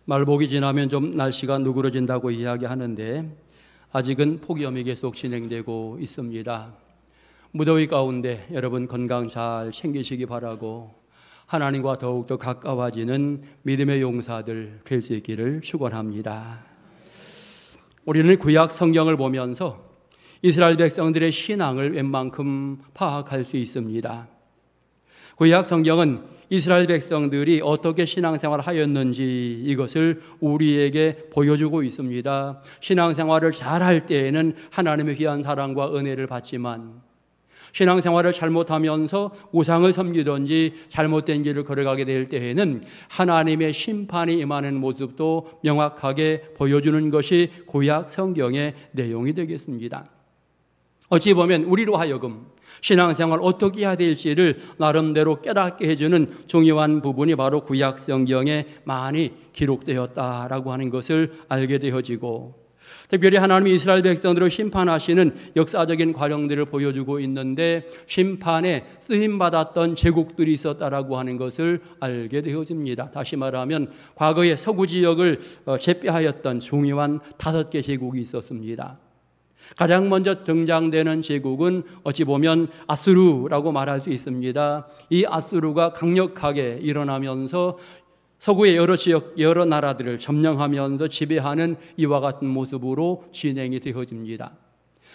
말복이 지나면 좀 날씨가 누그러진다고 이야기하는데 아직은 폭염이 계속 진행되고 있습니다. 무더위 가운데 여러분 건강 잘 챙기시기 바라고 하나님과 더욱더 가까워지는 믿음의 용사들 될 수 있기를 축원합니다. 우리는 구약 성경을 보면서 이스라엘 백성들의 신앙을 웬만큼 파악할 수 있습니다. 구약 성경은 이스라엘 백성들이 어떻게 신앙생활을 하였는지 이것을 우리에게 보여주고 있습니다. 신앙생활을 잘할 때에는 하나님의 귀한 사랑과 은혜를 받지만 신앙생활을 잘못하면서 우상을 섬기든지 잘못된 길을 걸어가게 될 때에는 하나님의 심판이 임하는 모습도 명확하게 보여주는 것이 구약 성경의 내용이 되겠습니다. 어찌 보면 우리로 하여금 신앙생활 어떻게 해야 될지를 나름대로 깨닫게 해주는 중요한 부분이 바로 구약 성경에 많이 기록되었다라고 하는 것을 알게 되어지고, 특별히 하나님이 이스라엘 백성들을 심판하시는 역사적인 과정들을 보여주고 있는데 심판에 쓰임받았던 제국들이 있었다라고 하는 것을 알게 되어집니다. 다시 말하면 과거의 서구 지역을 제패하였던 중요한 5개 제국이 있었습니다. 가장 먼저 등장되는 제국은 어찌 보면 아수르라고 말할 수 있습니다. 이 아수르가 강력하게 일어나면서 서구의 여러 지역, 여러 나라들을 점령하면서 지배하는 이와 같은 모습으로 진행이 되어집니다.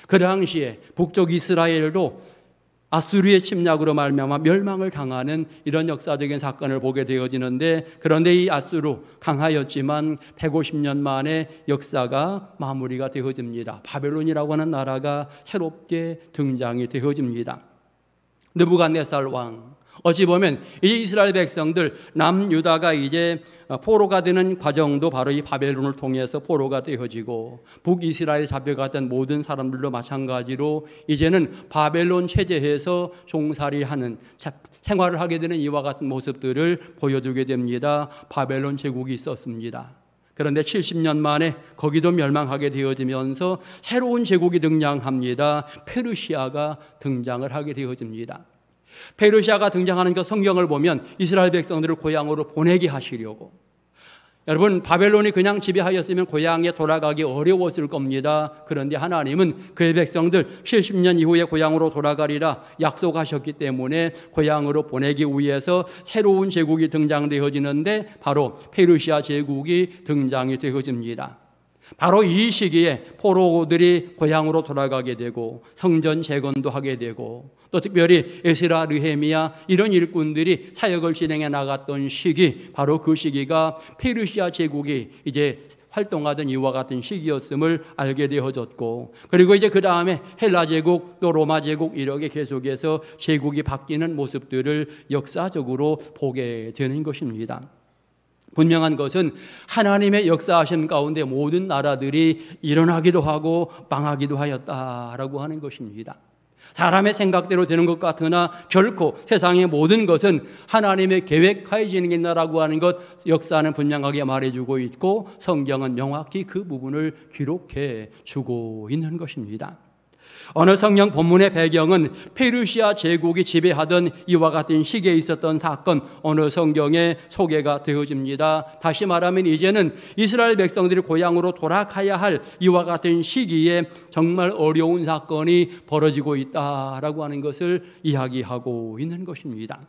그 당시에 북쪽 이스라엘도 아수르의 침략으로 말미암아 멸망을 당하는 이런 역사적인 사건을 보게 되어지는데, 그런데 이 아수르 강하였지만 150년 만에 역사가 마무리가 되어집니다. 바벨론이라고 하는 나라가 새롭게 등장이 되어집니다. 느부갓네살 왕, 어찌 보면 이제 이스라엘 백성들 남유다가 이제 포로가 되는 과정도 바로 이 바벨론을 통해서 포로가 되어지고, 북이스라엘 잡혀갔던 모든 사람들도 마찬가지로 이제는 바벨론 체제에서 종살이하는 생활을 하게 되는 이와 같은 모습들을 보여주게 됩니다. 바벨론 제국이 있었습니다. 그런데 70년 만에 거기도 멸망하게 되어지면서 새로운 제국이 등장합니다. 페르시아가 등장을 하게 되어집니다. 페르시아가 등장하는 그 성경을 보면 이스라엘 백성들을 고향으로 보내게 하시려고, 여러분 바벨론이 그냥 지배하였으면 고향에 돌아가기 어려웠을 겁니다. 그런데 하나님은 그의 백성들 70년 이후에 고향으로 돌아가리라 약속하셨기 때문에 고향으로 보내기 위해서 새로운 제국이 등장되어지는데 바로 페르시아 제국이 등장이 되어집니다. 바로 이 시기에 포로들이 고향으로 돌아가게 되고 성전 재건도 하게 되고, 또 특별히 에스라, 느헤미야 이런 일꾼들이 사역을 진행해 나갔던 시기, 바로 그 시기가 페르시아 제국이 이제 활동하던 이와 같은 시기였음을 알게 되어졌고, 그리고 이제 그 다음에 헬라 제국, 또 로마 제국 이렇게 계속해서 제국이 바뀌는 모습들을 역사적으로 보게 되는 것입니다. 분명한 것은 하나님의 역사하심 가운데 모든 나라들이 일어나기도 하고 망하기도 하였다라고 하는 것입니다. 사람의 생각대로 되는 것 같으나 결코 세상의 모든 것은 하나님의 계획하에 진행된다라고 하는 것, 역사는 분명하게 말해주고 있고 성경은 명확히 그 부분을 기록해 주고 있는 것입니다. 어느 성경 본문의 배경은 페르시아 제국이 지배하던 이와 같은 시기에 있었던 사건, 어느 성경에 소개가 되어집니다. 다시 말하면 이제는 이스라엘 백성들이 고향으로 돌아가야 할 이와 같은 시기에 정말 어려운 사건이 벌어지고 있다라고 하는 것을 이야기하고 있는 것입니다.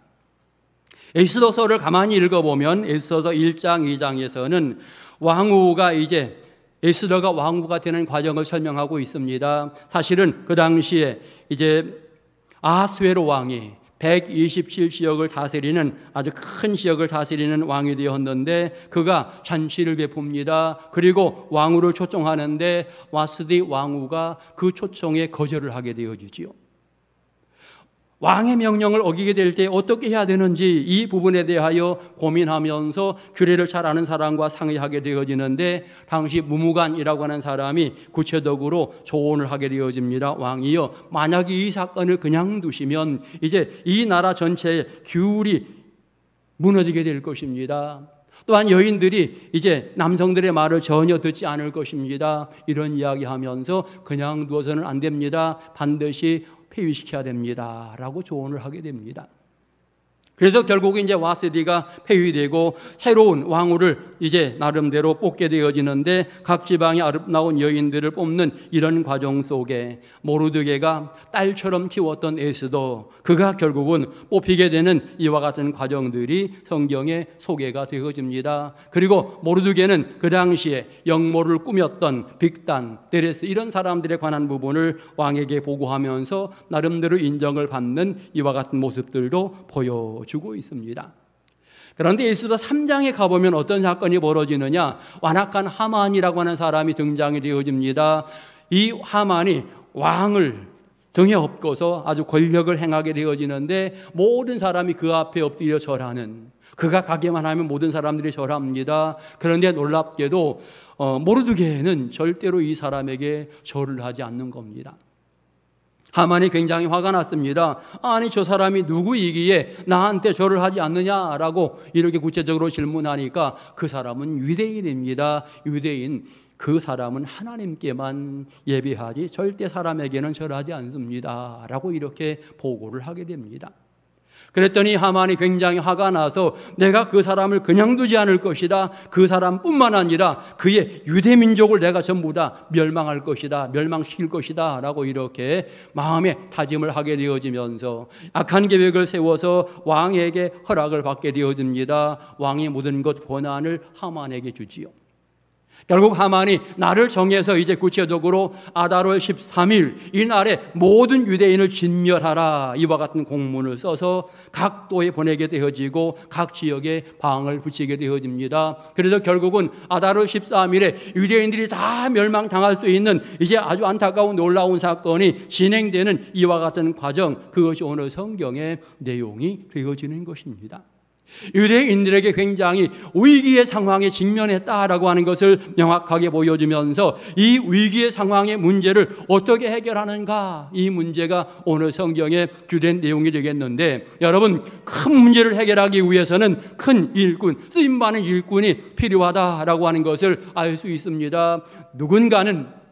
엑소더서를 가만히 읽어보면 엑소더 1장, 2장에서는 왕후가 이제 에스더가 왕후가 되는 과정을 설명하고 있습니다. 사실은 그 당시에 이제 아하스웨로 왕이 127지역을 다스리는 아주 큰 지역을 다스리는 왕이 되었는데 그가 잔치를 베풉니다. 그리고 왕후를 초청하는데 와스디 왕후가 그 초청에 거절을 하게 되어지지요. 왕의 명령을 어기게 될 때 어떻게 해야 되는지 이 부분에 대하여 고민하면서 규례를 잘 아는 사람과 상의하게 되어지는데, 당시 무무간이라고 하는 사람이 구체적으로 조언을 하게 되어집니다. 왕이여, 만약 이 사건을 그냥 두시면 이제 이 나라 전체의 규율이 무너지게 될 것입니다. 또한 여인들이 이제 남성들의 말을 전혀 듣지 않을 것입니다. 이런 이야기하면서 그냥 두어서는 안 됩니다. 반드시 폐위시켜야 됩니다 라고 조언을 하게 됩니다. 그래서 결국 이제 와스디가 폐위되고 새로운 왕후를 이제 나름대로 뽑게 되어지는데 각 지방의 아름다운 여인들을 뽑는 이런 과정 속에 모르드게가 딸처럼 키웠던 에스더, 그가 결국은 뽑히게 되는 이와 같은 과정들이 성경에 소개가 되어집니다. 그리고 모르드게는 그 당시에 영모를 꾸몄던 빅단, 데레스 이런 사람들에 관한 부분을 왕에게 보고하면서 나름대로 인정을 받는 이와 같은 모습들도 보여주고 있습니다. 그런데 에스더 3장에 가보면 어떤 사건이 벌어지느냐, 완악한 하만이라고 하는 사람이 등장이 되어집니다. 이 하만이 왕을 등에 업고서 아주 권력을 행하게 되어지는데 모든 사람이 그 앞에 엎드려 절하는, 그가 가기만 하면 모든 사람들이 절합니다. 그런데 놀랍게도 모르드게는 절대로 이 사람에게 절을 하지 않는 겁니다. 하만이 굉장히 화가 났습니다. 아니, 저 사람이 누구이기에 나한테 절을 하지 않느냐라고 이렇게 구체적으로 질문하니까 그 사람은 유대인입니다. 유대인, 그 사람은 하나님께만 예배하지 절대 사람에게는 절하지 않습니다 라고 이렇게 보고를 하게 됩니다. 그랬더니 하만이 굉장히 화가 나서 내가 그 사람을 그냥 두지 않을 것이다, 그 사람뿐만 아니라 그의 유대민족을 내가 전부 다 멸망할 것이다, 멸망시킬 것이다 라고 이렇게 마음에 다짐을 하게 되어지면서 악한 계획을 세워서 왕에게 허락을 받게 되어집니다. 왕이 모든 것 권한을 하만에게 주지요. 결국 하만이 날을 정해서 이제 구체적으로 아달월 13일 이 날에 모든 유대인을 진멸하라, 이와 같은 공문을 써서 각 도에 보내게 되어지고 각 지역에 방을 붙이게 되어집니다. 그래서 결국은 아달월 13일에 유대인들이 다 멸망당할 수 있는 이제 아주 안타까운 놀라운 사건이 진행되는 이와 같은 과정, 그것이 오늘 성경의 내용이 되어지는 것입니다. 유대인들에게 굉장히 위기의 상황에 직면했다라고 하는 것을 명확하게 보여주면서 이 위기의 상황의 문제를 어떻게 해결하는가, 이 문제가 오늘 성경의 주된 내용이 되겠는데, 여러분, 큰 문제를 해결하기 위해서는 큰 일꾼, 쓰임받는 일꾼이 필요하다라고 하는 것을 알 수 있습니다. 누군가는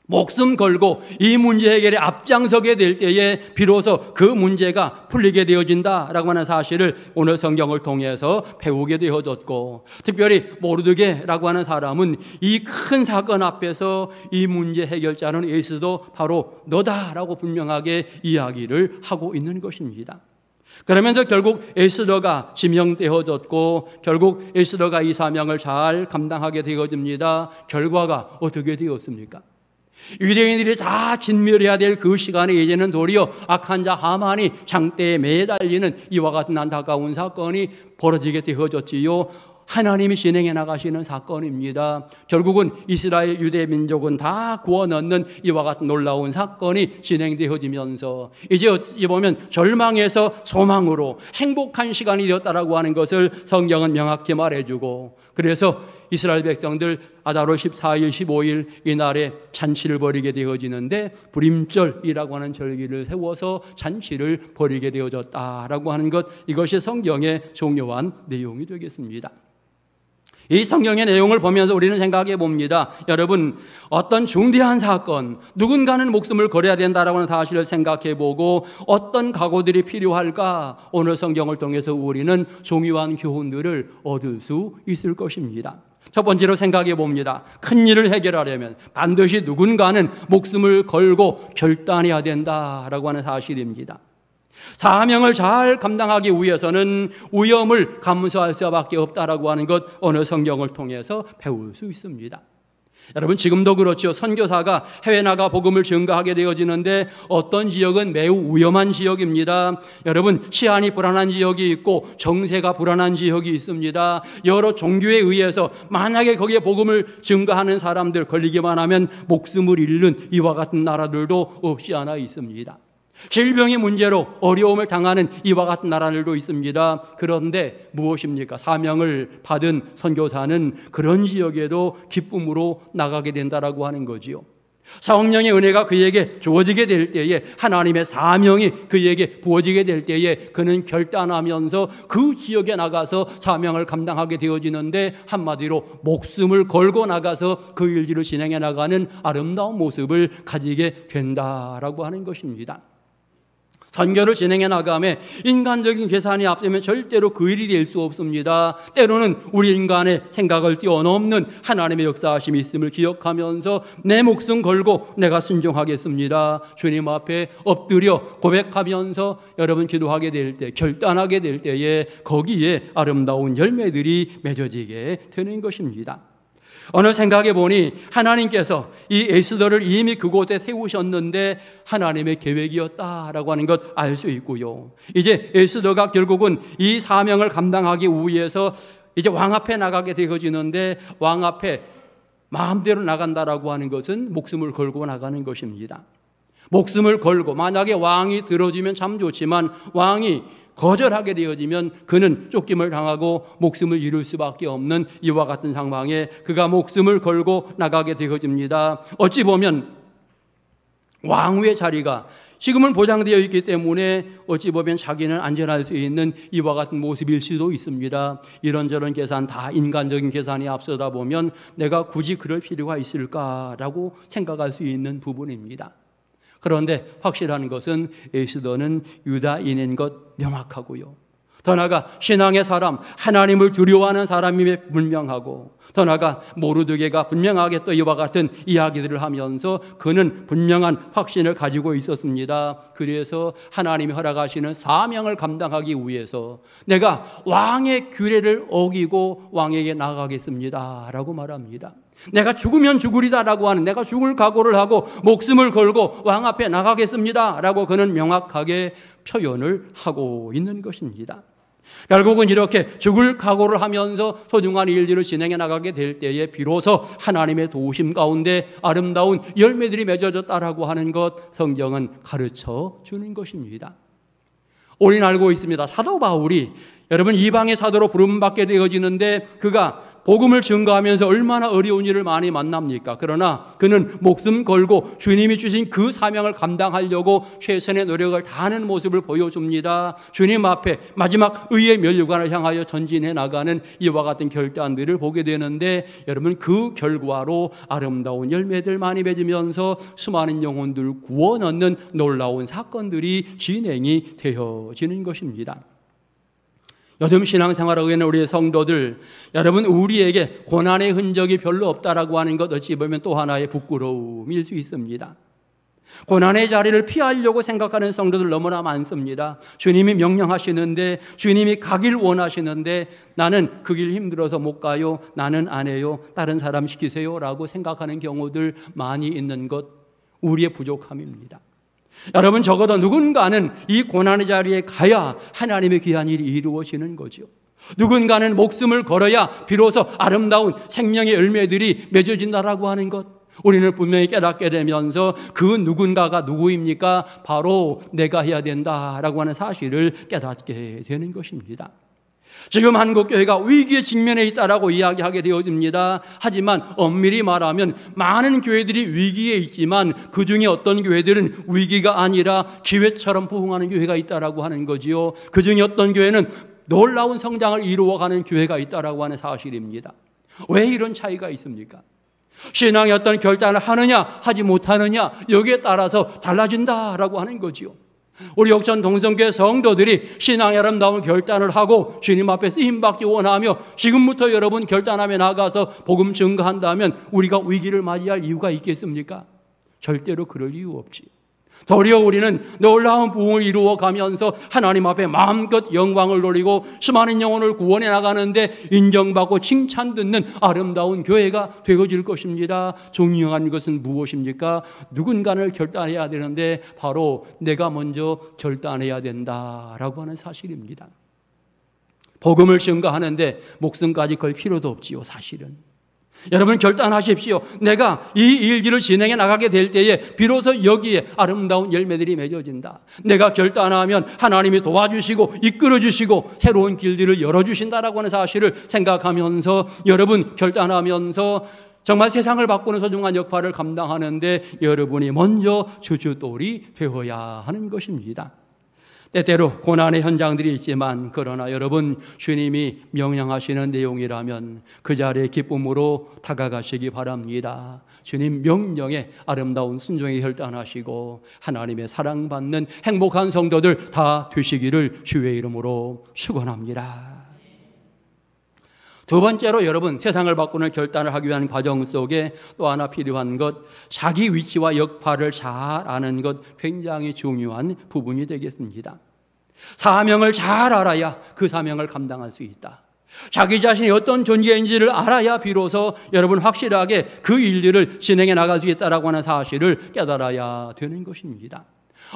목숨 걸고 이 문제 해결에 앞장서게 될 때에 비로소 그 문제가 풀리게 되어진다라고 하는 사실을 오늘 성경을 통해서 배우게 되어졌고, 특별히 모르드게라고 하는 사람은 이 큰 사건 앞에서 이 문제 해결자는 에스더, 바로 너다라고 분명하게 이야기를 하고 있는 것입니다. 그러면서 결국 에스더가 지명되어졌고 결국 에스더가 이 사명을 잘 감당하게 되어집니다. 결과가 어떻게 되었습니까? 유대인들이 다 진멸해야 될 그 시간에 이제는 도리어 악한 자 하만이 장대에 매달리는 이와 같은 안타까운 사건이 벌어지게 되어졌지요. 하나님이 진행해 나가시는 사건입니다. 결국은 이스라엘 유대 민족은 다 구원 얻는 이와 같은 놀라운 사건이 진행되어지면서 이제 어찌 보면 절망에서 소망으로 행복한 시간이 되었다라고 하는 것을 성경은 명확히 말해주고, 그래서 이스라엘 백성들 아달월 14일, 15일 이날에 잔치를 벌이게 되어지는데 불임절이라고 하는 절기를 세워서 잔치를 벌이게 되어졌다라고 하는 것, 이것이 성경의 중요한 내용이 되겠습니다. 이 성경의 내용을 보면서 우리는 생각해 봅니다. 여러분, 어떤 중대한 사건, 누군가는 목숨을 걸어야 된다라고 하는 사실을 생각해 보고 어떤 각오들이 필요할까, 오늘 성경을 통해서 우리는 중요한 교훈들을 얻을 수 있을 것입니다. 첫 번째로 생각해 봅니다. 큰 일을 해결하려면 반드시 누군가는 목숨을 걸고 결단해야 된다라고 하는 사실입니다. 사명을 잘 감당하기 위해서는 위험을 감수할 수밖에 없다라고 하는 것, 오늘 성경을 통해서 배울 수 있습니다. 여러분, 지금도 그렇죠. 선교사가 해외 나가 복음을 증거하게 되어지는데 어떤 지역은 매우 위험한 지역입니다. 여러분, 치안이 불안한 지역이 있고 정세가 불안한 지역이 있습니다. 여러 종교에 의해서 만약에 거기에 복음을 증거하는 사람들 걸리기만 하면 목숨을 잃는 이와 같은 나라들도 없지 않아 있습니다. 질병의 문제로 어려움을 당하는 이와 같은 나라들도 있습니다. 그런데 무엇입니까? 사명을 받은 선교사는 그런 지역에도 기쁨으로 나가게 된다라고 하는 거지요. 성령의 은혜가 그에게 주어지게 될 때에, 하나님의 사명이 그에게 부어지게 될 때에 그는 결단하면서 그 지역에 나가서 사명을 감당하게 되어지는데, 한마디로 목숨을 걸고 나가서 그 일들을 진행해 나가는 아름다운 모습을 가지게 된다라고 하는 것입니다. 선교를 진행해 나가며 인간적인 계산이 앞서면 절대로 그 일이 될 수 없습니다. 때로는 우리 인간의 생각을 뛰어넘는 하나님의 역사하심이 있음을 기억하면서 내 목숨 걸고 내가 순종하겠습니다. 주님 앞에 엎드려 고백하면서 여러분 기도하게 될 때, 결단하게 될 때에 거기에 아름다운 열매들이 맺어지게 되는 것입니다. 어느 생각해 보니 하나님께서 이 에스더를 이미 그곳에 세우셨는데 하나님의 계획이었다라고 하는 것 알 수 있고요. 이제 에스더가 결국은 이 사명을 감당하기 위해서 이제 왕 앞에 나가게 되어지는데 왕 앞에 마음대로 나간다라고 하는 것은 목숨을 걸고 나가는 것입니다. 목숨을 걸고 만약에 왕이 들어주면 참 좋지만 왕이 거절하게 되어지면 그는 쫓김을 당하고 목숨을 잃을 수밖에 없는 이와 같은 상황에 그가 목숨을 걸고 나가게 되어집니다. 어찌 보면 왕후의 자리가 지금은 보장되어 있기 때문에 어찌 보면 자기는 안전할 수 있는 이와 같은 모습일 수도 있습니다. 이런저런 계산, 다 인간적인 계산이 앞서다 보면 내가 굳이 그럴 필요가 있을까라고 생각할 수 있는 부분입니다. 그런데 확실한 것은 에스더는 유다인인 것 명확하고요. 더 나아가 신앙의 사람, 하나님을 두려워하는 사람임에 분명하고, 더 나아가 모르드게가 분명하게 또 이와 같은 이야기들을 하면서 그는 분명한 확신을 가지고 있었습니다. 그래서 하나님이 허락하시는 사명을 감당하기 위해서 내가 왕의 규례를 어기고 왕에게 나가겠습니다 라고 말합니다. 내가 죽으면 죽으리다라고 하는, 내가 죽을 각오를 하고 목숨을 걸고 왕 앞에 나가겠습니다 라고 그는 명확하게 표현을 하고 있는 것입니다. 결국은 이렇게 죽을 각오를 하면서 소중한 일들을 진행해 나가게 될 때에 비로소 하나님의 도우심 가운데 아름다운 열매들이 맺어졌다라고 하는 것 성경은 가르쳐 주는 것입니다. 우리는 알고 있습니다. 사도 바울이 여러분 이방의 사도로 부름받게 되어지는데 그가 복음을 증거하면서 얼마나 어려운 일을 많이 만납니까? 그러나 그는 목숨 걸고 주님이 주신 그 사명을 감당하려고 최선의 노력을 다하는 모습을 보여줍니다. 주님 앞에 마지막 의의 면류관을 향하여 전진해 나가는 이와 같은 결단들을 보게 되는데 여러분 그 결과로 아름다운 열매들 많이 맺으면서 수많은 영혼들 구원 얻는 놀라운 사건들이 진행이 되어지는 것입니다. 요즘 신앙생활하고 있는 우리의 성도들, 여러분 우리에게 고난의 흔적이 별로 없다라고 하는 것 어찌 보면 또 하나의 부끄러움일 수 있습니다. 고난의 자리를 피하려고 생각하는 성도들 너무나 많습니다. 주님이 명령하시는데, 주님이 가길 원하시는데 나는 그 길 힘들어서 못 가요, 나는 안 해요, 다른 사람 시키세요 라고 생각하는 경우들 많이 있는 것 우리의 부족함입니다. 여러분 적어도 누군가는 이 고난의 자리에 가야 하나님의 귀한 일이 이루어지는 거죠. 누군가는 목숨을 걸어야 비로소 아름다운 생명의 열매들이 맺어진다라고 하는 것 우리는 분명히 깨닫게 되면서 그 누군가가 누구입니까? 바로 내가 해야 된다라고 하는 사실을 깨닫게 되는 것입니다. 지금 한국교회가 위기에 직면해 있다라고 이야기하게 되어집니다. 하지만 엄밀히 말하면 많은 교회들이 위기에 있지만 그 중에 어떤 교회들은 위기가 아니라 기회처럼 부흥하는 교회가 있다라고 하는 거지요. 그 중에 어떤 교회는 놀라운 성장을 이루어가는 교회가 있다라고 하는 사실입니다. 왜 이런 차이가 있습니까? 신앙의 어떤 결단을 하느냐 하지 못하느냐 여기에 따라서 달라진다라고 하는 거지요. 우리 역전 동성교회 성도들이 신앙의 아름다운 결단을 하고 주님 앞에 쓰임받기 원하며 지금부터 여러분 결단하며 나가서 복음 증거한다면 우리가 위기를 맞이할 이유가 있겠습니까? 절대로 그럴 이유 없지. 도리어 우리는 놀라운 부흥을 이루어가면서 하나님 앞에 마음껏 영광을 돌리고 수많은 영혼을 구원해 나가는데 인정받고 칭찬 듣는 아름다운 교회가 되어질 것입니다. 중요한 것은 무엇입니까? 누군가를 결단해야 되는데 바로 내가 먼저 결단해야 된다라고 하는 사실입니다. 복음을 증거하는데 목숨까지 걸 필요도 없지요. 사실은 여러분 결단하십시오. 내가 이 일들을 진행해 나가게 될 때에 비로소 여기에 아름다운 열매들이 맺어진다. 내가 결단하면 하나님이 도와주시고 이끌어주시고 새로운 길들을 열어주신다라고 하는 사실을 생각하면서 여러분 결단하면서 정말 세상을 바꾸는 소중한 역할을 감당하는데 여러분이 먼저 주춧돌이 되어야 하는 것입니다. 때때로 고난의 현장들이 있지만 그러나 여러분 주님이 명령하시는 내용이라면 그 자리에 기쁨으로 다가가시기 바랍니다. 주님 명령에 아름다운 순종에 결단하시고 하나님의 사랑받는 행복한 성도들 다 되시기를 주의 이름으로 축원합니다. 두 번째로 여러분 세상을 바꾸는 결단을 하기 위한 과정 속에 또 하나 필요한 것, 자기 위치와 역할을 잘 아는 것 굉장히 중요한 부분이 되겠습니다. 사명을 잘 알아야 그 사명을 감당할 수 있다. 자기 자신이 어떤 존재인지를 알아야 비로소 여러분 확실하게 그 일들을 진행해 나갈 수 있다라고 하는 사실을 깨달아야 되는 것입니다.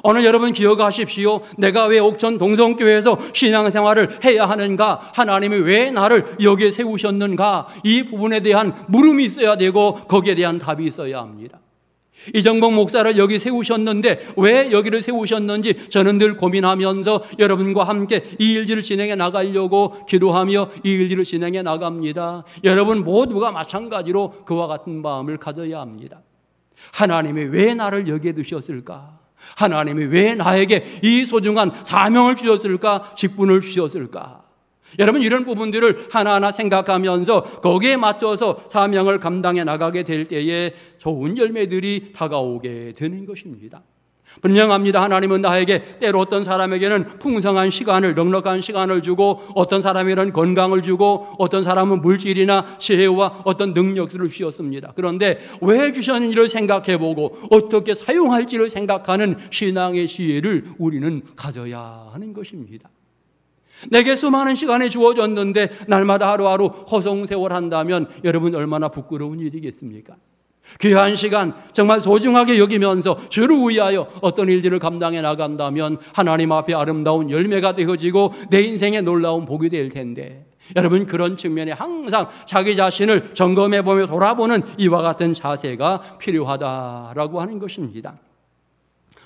오늘 여러분 기억하십시오. 내가 왜 옥천 동성교회에서 신앙생활을 해야 하는가? 하나님이 왜 나를 여기에 세우셨는가? 이 부분에 대한 물음이 있어야 되고 거기에 대한 답이 있어야 합니다. 이정복 목사를 여기 세우셨는데 왜 여기를 세우셨는지 저는 늘 고민하면서 여러분과 함께 이 일들을 진행해 나가려고 기도하며 이 일들을 진행해 나갑니다. 여러분 모두가 마찬가지로 그와 같은 마음을 가져야 합니다. 하나님이 왜 나를 여기에 두셨을까? 하나님이 왜 나에게 이 소중한 사명을 주셨을까? 직분을 주셨을까? 여러분 이런 부분들을 하나하나 생각하면서 거기에 맞춰서 사명을 감당해 나가게 될 때에 좋은 열매들이 다가오게 되는 것입니다. 분명합니다. 하나님은 나에게 때로 어떤 사람에게는 풍성한 시간을, 넉넉한 시간을 주고 어떤 사람에게는 건강을 주고 어떤 사람은 물질이나 지혜와 어떤 능력들을 주셨습니다. 그런데 왜 주셨는지를 생각해보고 어떻게 사용할지를 생각하는 신앙의 지혜를 우리는 가져야 하는 것입니다. 내게 수많은 시간이 주어졌는데 날마다 하루하루 허송세월한다면 여러분 얼마나 부끄러운 일이겠습니까? 귀한 시간 정말 소중하게 여기면서 주를 위하여 어떤 일들을 감당해 나간다면 하나님 앞에 아름다운 열매가 되어지고 내 인생에 놀라운 복이 될 텐데 여러분 그런 측면에 항상 자기 자신을 점검해보며 돌아보는 이와 같은 자세가 필요하다라고 하는 것입니다.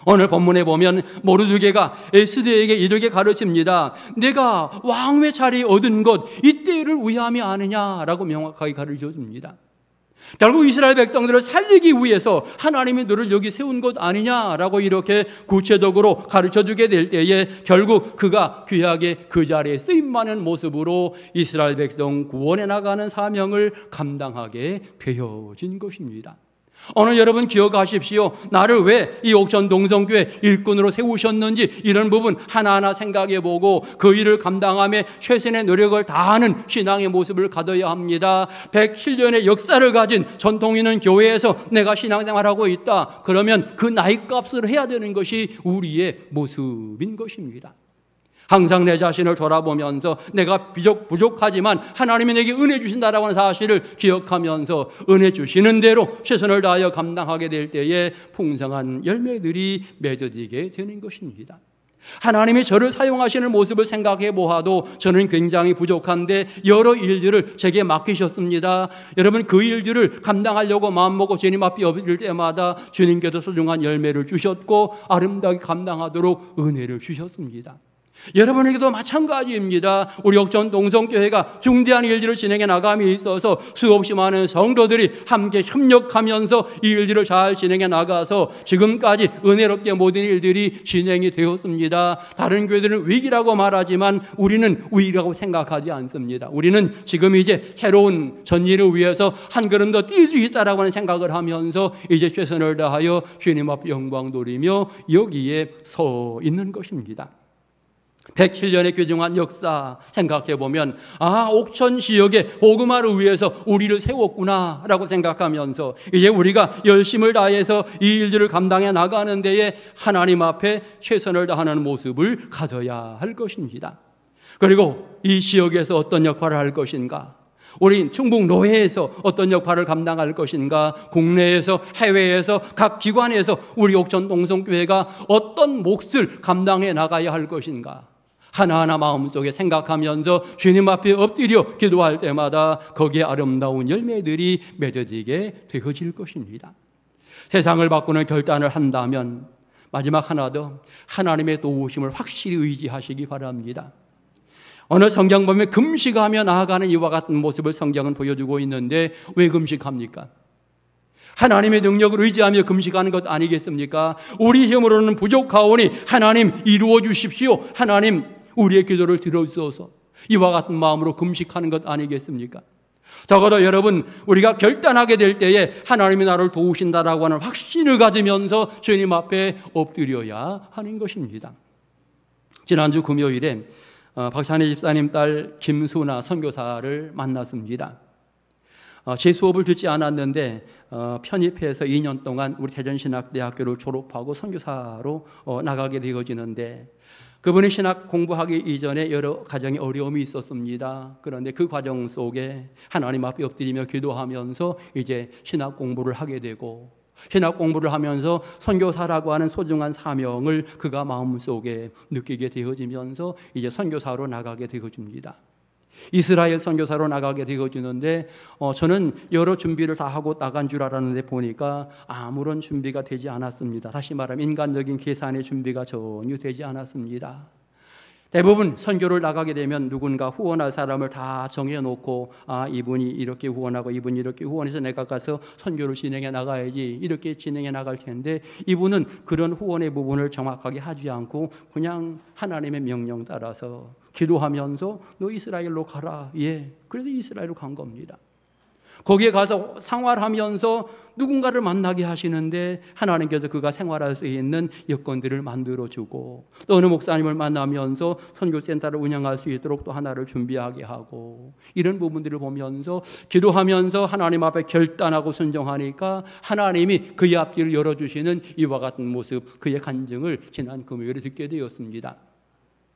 오늘 본문에 보면 모르드게가 에스더에게 이렇게 가르칩니다. 내가 왕의 자리 얻은 것 이때를 위함이 아니냐라고 명확하게 가르쳐줍니다. 결국 이스라엘 백성들을 살리기 위해서 하나님이 너를 여기 세운 것 아니냐라고 이렇게 구체적으로 가르쳐주게 될 때에 결국 그가 귀하게 그 자리에 쓰임받는 모습으로 이스라엘 백성 구원해 나가는 사명을 감당하게 되어진 것입니다. 오늘 여러분 기억하십시오. 나를 왜 이 옥천 동성교회 일꾼으로 세우셨는지 이런 부분 하나하나 생각해보고 그 일을 감당함에 최선의 노력을 다하는 신앙의 모습을 가져야 합니다. 107년의 역사를 가진 전통 있는 교회에서 내가 신앙생활하고 있다. 그러면 그 나이값을 해야 되는 것이 우리의 모습인 것입니다. 항상 내 자신을 돌아보면서 내가 비록 부족하지만 하나님이 내게 은혜 주신다라고 하는 사실을 기억하면서 은혜 주시는 대로 최선을 다하여 감당하게 될 때에 풍성한 열매들이 맺어지게 되는 것입니다. 하나님이 저를 사용하시는 모습을 생각해 보아도 저는 굉장히 부족한데 여러 일들을 제게 맡기셨습니다. 여러분 그 일들을 감당하려고 마음먹고 주님 앞에 엎드릴 때마다 주님께서 소중한 열매를 주셨고 아름답게 감당하도록 은혜를 주셨습니다. 여러분에게도 마찬가지입니다. 우리 옥천 동성교회가 중대한 일들을 진행해 나감에 있어서 수없이 많은 성도들이 함께 협력하면서 이 일들을 잘 진행해 나가서 지금까지 은혜롭게 모든 일들이 진행이 되었습니다. 다른 교회들은 위기라고 말하지만 우리는 위기라고 생각하지 않습니다. 우리는 지금 이제 새로운 전일을 위해서 한 걸음 더 뛸 수 있다라고 하는 생각을 하면서 이제 최선을 다하여 주님 앞에 영광 돌리며 여기에 서 있는 것입니다. 107년의 귀중한 역사 생각해보면 옥천 지역의 복음화를 위해서 우리를 세웠구나 라고 생각하면서 이제 우리가 열심을 다해서 이 일들을 감당해 나가는 데에 하나님 앞에 최선을 다하는 모습을 가져야 할 것입니다. 그리고 이 지역에서 어떤 역할을 할 것인가, 우리 충북 노회에서 어떤 역할을 감당할 것인가, 국내에서 해외에서 각 기관에서 우리 옥천 동성교회가 어떤 몫을 감당해 나가야 할 것인가 하나하나 마음속에 생각하면서 주님 앞에 엎드려 기도할 때마다 거기에 아름다운 열매들이 맺어지게 되어질 것입니다. 세상을 바꾸는 결단을 한다면 마지막 하나 더, 하나님의 도우심을 확실히 의지하시기 바랍니다. 어느 성경 보면 금식하며 나아가는 이와 같은 모습을 성경은 보여주고 있는데 왜 금식합니까? 하나님의 능력을 의지하며 금식하는 것 아니겠습니까? 우리 힘으로는 부족하오니 하나님 이루어 주십시오. 하나님 우리의 기도를 들어주소서. 이와 같은 마음으로 금식하는 것 아니겠습니까? 적어도 여러분, 우리가 결단하게 될 때에 하나님이 나를 도우신다라고 하는 확신을 가지면서 주님 앞에 엎드려야 하는 것입니다. 지난주 금요일에 박찬희 집사님 딸 김수나 선교사를 만났습니다. 제 수업을 듣지 않았는데 편입해서 2년 동안 우리 대전신학대학교를 졸업하고 선교사로 나가게 되어지는데, 그분이 신학 공부하기 이전에 여러 가정의 어려움이 있었습니다. 그런데 그 과정 속에 하나님 앞에 엎드리며 기도하면서 이제 신학 공부를 하게 되고, 신학 공부를 하면서 선교사라고 하는 소중한 사명을 그가 마음속에 느끼게 되어지면서 이제 선교사로 나가게 되어집니다. 이스라엘 선교사로 나가게 되어지는데 저는 여러 준비를 다 하고 나간 줄 알았는데 보니까 아무런 준비가 되지 않았습니다. 다시 말하면 인간적인 계산의 준비가 전혀 되지 않았습니다. 대부분 선교를 나가게 되면 누군가 후원할 사람을 다 정해놓고, 이분이 이렇게 후원하고 이분이 이렇게 후원해서 내가 가서 선교를 진행해 나가야지, 이렇게 진행해 나갈 텐데, 이분은 그런 후원의 부분을 정확하게 하지 않고 그냥 하나님의 명령 따라서 기도하면서 너 이스라엘로 가라. 그래서 이스라엘로 간 겁니다. 거기에 가서 생활하면서 누군가를 만나게 하시는데 하나님께서 그가 생활할 수 있는 여건들을 만들어주고, 또 어느 목사님을 만나면서 선교센터를 운영할 수 있도록 또 하나를 준비하게 하고, 이런 부분들을 보면서 기도하면서 하나님 앞에 결단하고 순종하니까 하나님이 그의 앞길을 열어주시는 이와 같은 모습, 그의 간증을 지난 금요일에 듣게 되었습니다.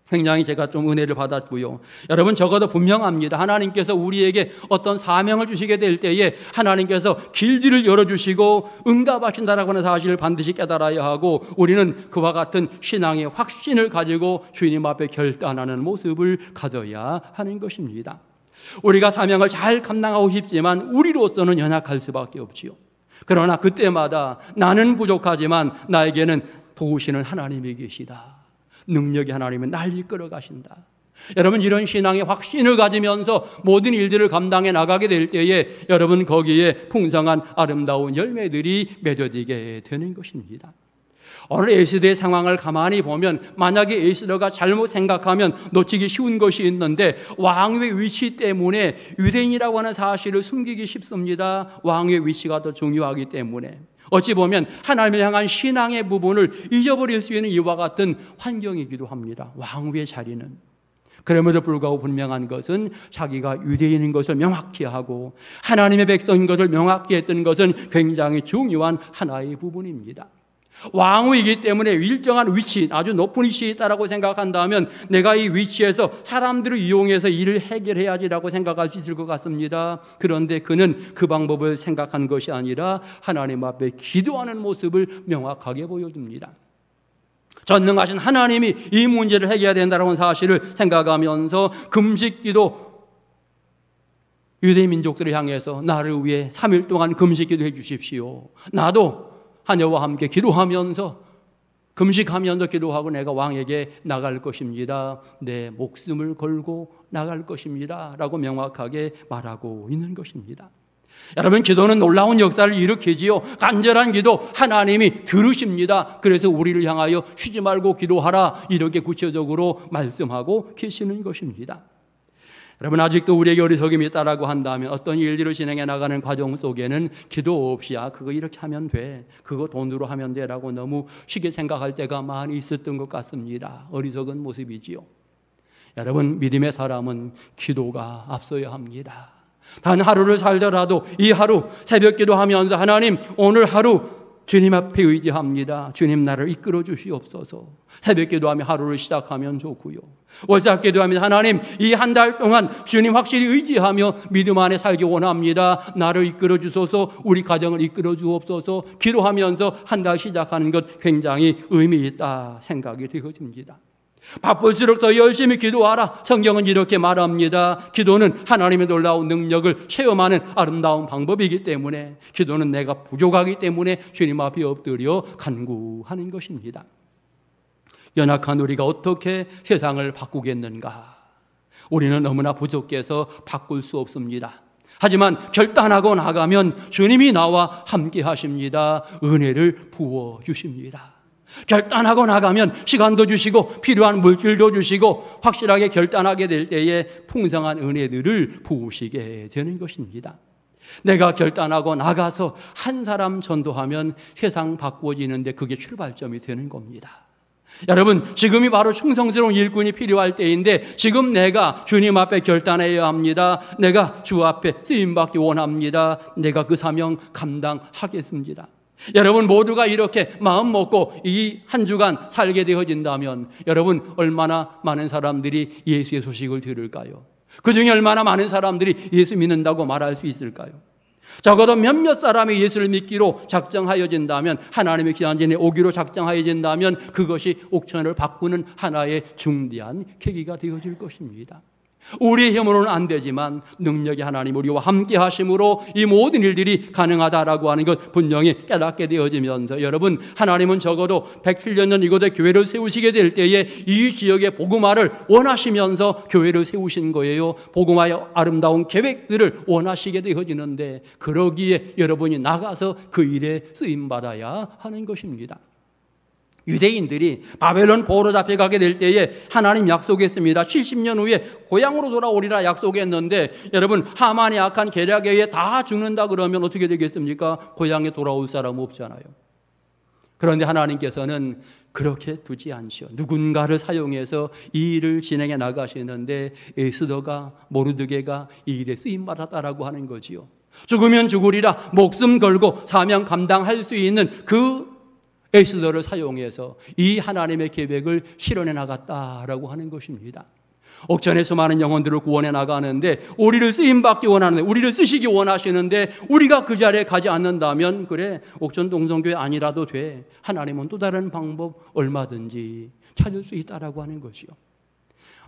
굉장히 제가 좀 은혜를 받았고요. 여러분, 적어도 분명합니다. 하나님께서 우리에게 어떤 사명을 주시게 될 때에 하나님께서 길들을 열어주시고 응답하신다라고 하는 사실을 반드시 깨달아야 하고, 우리는 그와 같은 신앙의 확신을 가지고 주님 앞에 결단하는 모습을 가져야 하는 것입니다. 우리가 사명을 잘 감당하고 싶지만 우리로서는 연약할 수밖에 없지요. 그러나 그때마다 나는 부족하지만 나에게는 도우시는 하나님이 계시다. 능력이 하나님은 날 이끌어 가신다. 여러분, 이런 신앙의 확신을 가지면서 모든 일들을 감당해 나가게 될 때에 여러분, 거기에 풍성한 아름다운 열매들이 맺어지게 되는 것입니다. 오늘 에스더의 상황을 가만히 보면, 만약에 에스더가 잘못 생각하면 놓치기 쉬운 것이 있는데, 왕의 위치 때문에 유대인이라고 하는 사실을 숨기기 쉽습니다. 왕의 위치가 더 중요하기 때문에. 어찌 보면 하나님을 향한 신앙의 부분을 잊어버릴 수 있는 이와 같은 환경이기도 합니다. 왕위의 자리는. 그럼에도 불구하고 분명한 것은 자기가 유대인인 것을 명확히 하고 하나님의 백성인 것을 명확히 했던 것은 굉장히 중요한 하나의 부분입니다. 왕위이기 때문에 일정한 위치, 아주 높은 위치에 있다고 생각한다면 내가 이 위치에서 사람들을 이용해서 일을 해결해야지라고 생각할 수 있을 것 같습니다. 그런데 그는 그 방법을 생각한 것이 아니라 하나님 앞에 기도하는 모습을 명확하게 보여줍니다. 전능하신 하나님이 이 문제를 해결해야 된다는 사실을 생각하면서 금식기도, 유대 민족들을 향해서 나를 위해 3일 동안 금식기도 해 주십시오. 나도 하녀와 함께 기도하면서 금식하면서 기도하고 내가 왕에게 나갈 것입니다. 내 목숨을 걸고 나갈 것입니다. 라고 명확하게 말하고 있는 것입니다. 여러분, 기도는 놀라운 역사를 일으키지요. 간절한 기도 하나님이 들으십니다. 그래서 우리를 향하여 쉬지 말고 기도하라, 이렇게 구체적으로 말씀하고 계시는 것입니다. 여러분, 아직도 우리에게 어리석음이 있다라고 한다면 어떤 일들을 진행해 나가는 과정 속에는 기도 없이 그거 이렇게 하면 돼, 그거 돈으로 하면 돼 라고 너무 쉽게 생각할 때가 많이 있었던 것 같습니다. 어리석은 모습이지요. 여러분, 믿음의 사람은 기도가 앞서야 합니다. 단 하루를 살더라도 이 하루 새벽 기도하면서 하나님, 오늘 하루 주님 앞에 의지합니다. 주님, 나를 이끌어 주시옵소서. 새벽 기도하며 하루를 시작하면 좋고요. 월삭 기도하며 하나님, 이 한 달 동안 주님 확실히 의지하며 믿음 안에 살기 원합니다. 나를 이끌어 주소서. 우리 가정을 이끌어 주옵소서. 기도하면서 한 달 시작하는 것 굉장히 의미 있다 생각이 되어집니다. 바쁠수록 더 열심히 기도하라. 성경은 이렇게 말합니다. 기도는 하나님의 놀라운 능력을 체험하는 아름다운 방법이기 때문에, 기도는 내가 부족하기 때문에 주님 앞에 엎드려 간구하는 것입니다. 연약한 우리가 어떻게 세상을 바꾸겠는가? 우리는 너무나 부족해서 바꿀 수 없습니다. 하지만 결단하고 나가면 주님이 나와 함께 하십니다. 은혜를 부어주십니다. 결단하고 나가면 시간도 주시고 필요한 물질도 주시고 확실하게 결단하게 될 때에 풍성한 은혜들을 부으시게 되는 것입니다. 내가 결단하고 나가서 한 사람 전도하면 세상 바꾸어지는데 그게 출발점이 되는 겁니다. 여러분, 지금이 바로 충성스러운 일꾼이 필요할 때인데 지금 내가 주님 앞에 결단해야 합니다. 내가 주 앞에 쓰임받기 원합니다. 내가 그 사명 감당하겠습니다. 여러분 모두가 이렇게 마음 먹고 이 한 주간 살게 되어진다면 여러분 얼마나 많은 사람들이 예수의 소식을 들을까요? 그 중에 얼마나 많은 사람들이 예수 믿는다고 말할 수 있을까요? 적어도 몇몇 사람이 예수를 믿기로 작정하여진다면, 하나님의 기한 전에 오기로 작정하여진다면 그것이 옥천을 바꾸는 하나의 중대한 계기가 되어질 것입니다. 우리의 힘으로는 안 되지만 능력이 하나님 우리와 함께 하심으로 이 모든 일들이 가능하다라고 하는 것 분명히 깨닫게 되어지면서 여러분, 하나님은 적어도 107년 전 이곳에 교회를 세우시게 될 때에 이 지역의 복음화를 원하시면서 교회를 세우신 거예요. 복음화의 아름다운 계획들을 원하시게 되어지는데 그러기에 여러분이 나가서 그 일에 쓰임받아야 하는 것입니다. 유대인들이 바벨론 포로로 잡혀가게 될 때에 하나님 약속했습니다. 70년 후에 고향으로 돌아오리라 약속했는데 여러분, 하만의 악한 계략에 의해 다 죽는다 그러면 어떻게 되겠습니까? 고향에 돌아올 사람 없잖아요. 그런데 하나님께서는 그렇게 두지 않죠. 누군가를 사용해서 이 일을 진행해 나가시는데 에스더가, 모르드게가 이 일에 쓰임받았다라고 하는 거지요. 죽으면 죽으리라 목숨 걸고 사명 감당할 수 있는 그 에스더를 사용해서 이 하나님의 계획을 실현해 나갔다라고 하는 것입니다. 옥천에 수많은 영혼들을 구원해 나가는데 우리를 쓰임받기 원하는데, 우리를 쓰시기 원하시는데 우리가 그 자리에 가지 않는다면 그래, 옥천 동성교회 아니라도 돼. 하나님은 또 다른 방법 얼마든지 찾을 수 있다라고 하는 것이요.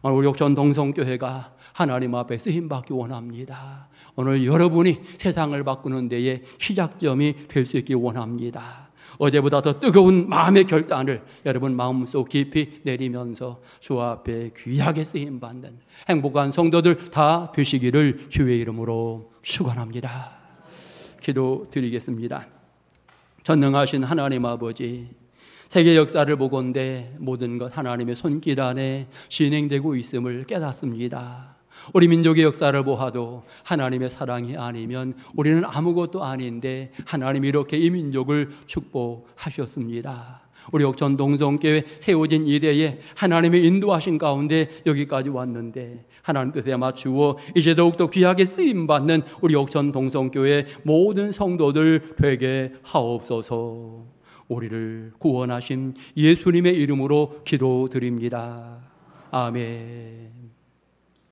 우리 옥천 동성교회가 하나님 앞에 쓰임받기 원합니다. 오늘 여러분이 세상을 바꾸는 데에 시작점이 될 수 있기 원합니다. 어제보다 더 뜨거운 마음의 결단을 여러분 마음속 깊이 내리면서 주 앞에 귀하게 쓰임받는 행복한 성도들 다 되시기를 주의 이름으로 축원합니다. 기도드리겠습니다. 전능하신 하나님 아버지, 세계 역사를 보건대 모든 것 하나님의 손길 안에 진행되고 있음을 깨닫습니다. 우리 민족의 역사를 보아도 하나님의 사랑이 아니면 우리는 아무것도 아닌데 하나님이 이렇게 이 민족을 축복하셨습니다. 우리 옥천 동성교회 세워진 이래에 하나님의 인도하신 가운데 여기까지 왔는데 하나님 뜻에 맞추어 이제 더욱더 귀하게 쓰임받는 우리 옥천 동성교회 모든 성도들 되게 하옵소서. 우리를 구원하신 예수님의 이름으로 기도드립니다. 아멘.